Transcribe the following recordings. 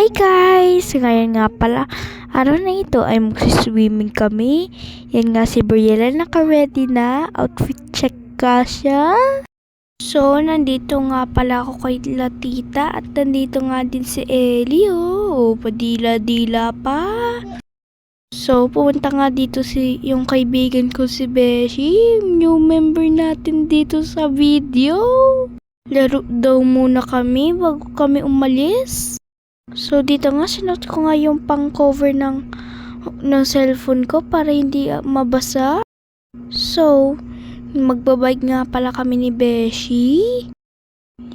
Hi guys! Ngayon nga pala, araw na ito ay magsiswimming kami. Yan nga si Briella, naka-ready na. Outfit check ka siya. So, nandito nga pala ako kay Latita at nandito nga din si Ellie. Oh, padila-dila pa. So, pumunta nga dito yung kaibigan ko si Beshi. New member natin dito sa video. Laro daw muna kami bago kami umalis. So, dito nga, sinuot ko nga yung pang-cover ng cellphone ko para hindi mabasa. So, magbabike nga pala kami ni Beshi.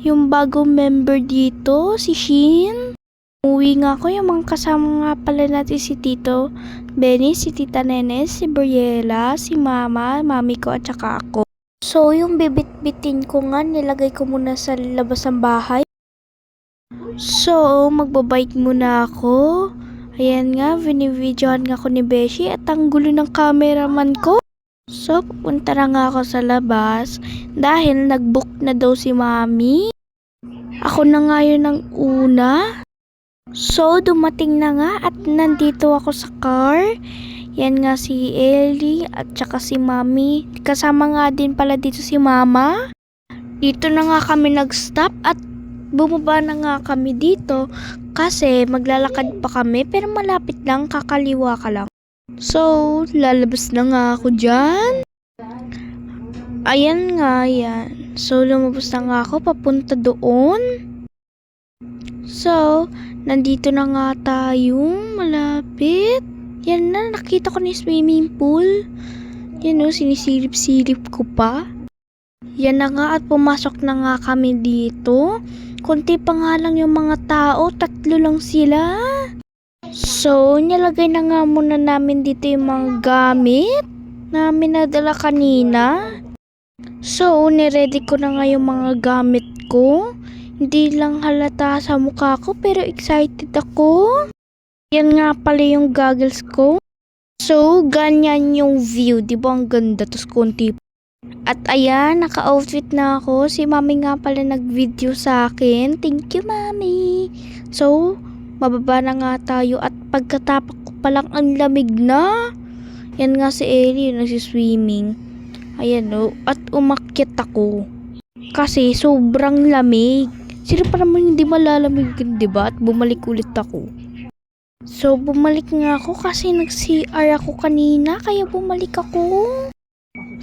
Yung bagong member dito, si Shin. Uwi nga ako, yung mga kasama nga pala natin si Tito Benny, si Tita Nene, si Briella, si Mama, Mami ko at saka ako. So, yung bibit-bitin ko nga, nilagay ko muna sa labas ng bahay. So, magbabike muna ako. Ayan nga, binibidyohan nga ako ni Beshi at ang gulo ng cameraman ko. So, pupunta na nga ako sa labas dahil nag-book na daw si Mami. Ako na nga yun ang una. So, dumating na nga at nandito ako sa car. Yan nga si Ellie at saka si Mami. Kasama nga din pala dito si Mama. Dito na nga kami nag-stop at bumaba na nga kami dito kasi maglalakad pa kami pero malapit lang, kakaliwa ka lang. So, lalabas na nga ako dyan. Ayan nga, yan. So, lumabas na nga ako papunta doon. So, nandito na nga tayong malapit. Yan na, nakita ko na yung swimming pool. Yan o, sinisilip-silip ko pa. Yan na nga at pumasok na nga kami dito. Kunti pa nga lang yung mga tao, 3 lang sila. So, nilagay na nga muna namin dito yung mga gamit namin nadala kanina. So, niready ko na nga yung mga gamit ko. Hindi lang halata sa mukha ko pero excited ako. Yan nga pala yung goggles ko. So, ganyan yung view. Diba ang ganda? Tapos konti. At ayan, naka-outfit na ako. Si Mami nga pala nag-video sa akin. Thank you, Mami. So, mababa na nga tayo. At pagkatapak ko palang ang lamig na. Yan nga si Ellie, nagsiswimming. Ayan o. At umakyat ako. Kasi sobrang lamig. Sino pa naman hindi malalamig, diba? At bumalik ulit ako. So, bumalik nga ako kasi nag-CR ako kanina. Kaya bumalik ako.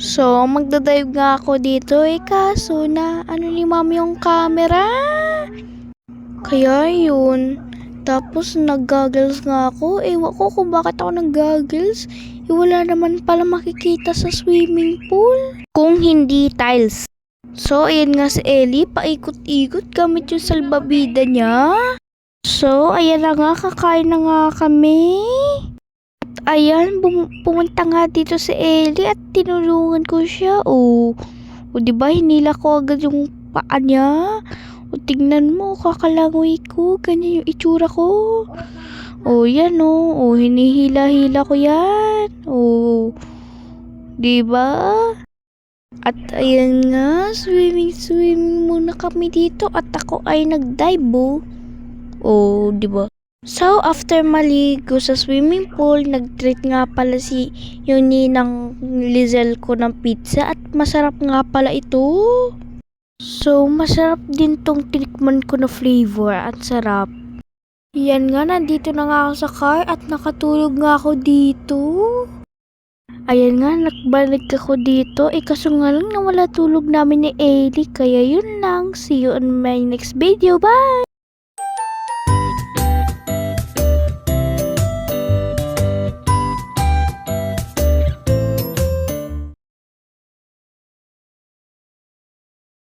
So, magdadive nga ako dito kaso na ni Mami yung camera. Kaya yun. Tapos nag-goggles nga ako. Ewan ko kung bakit ako nag-goggles. Wala naman pala makikita sa swimming pool. Kung hindi tiles. So, ayan nga si Ellie. Paikot-ikot gamit yung salbabida niya. So, ayan na nga. Kakain na nga kami. Ayan, pumunta nga dito si Ellie at tinulungan ko siya. O diba, hinila ko agad yung paa niya. O, tingnan mo, kakalangoy ko. Ganyan yung itsura ko. O, yan o. O, hinihila-hila ko yan. O, diba? At ayan nga, swimming muna kami dito. At ako ay nag-dive o, diba? So, after maligo sa swimming pool, nag-treat nga pala yung ninang Lizelle ko ng pizza at masarap nga pala ito. So, masarap din tong tinikman ko na flavor at sarap. Yan nga, nandito na nga ako sa car at nakatulog nga ako dito. Ayan nga, nagbalik ako dito. Kaso nga lang nawala tulog namin ni Ellie. Kaya yun lang. See you on my next video. Bye!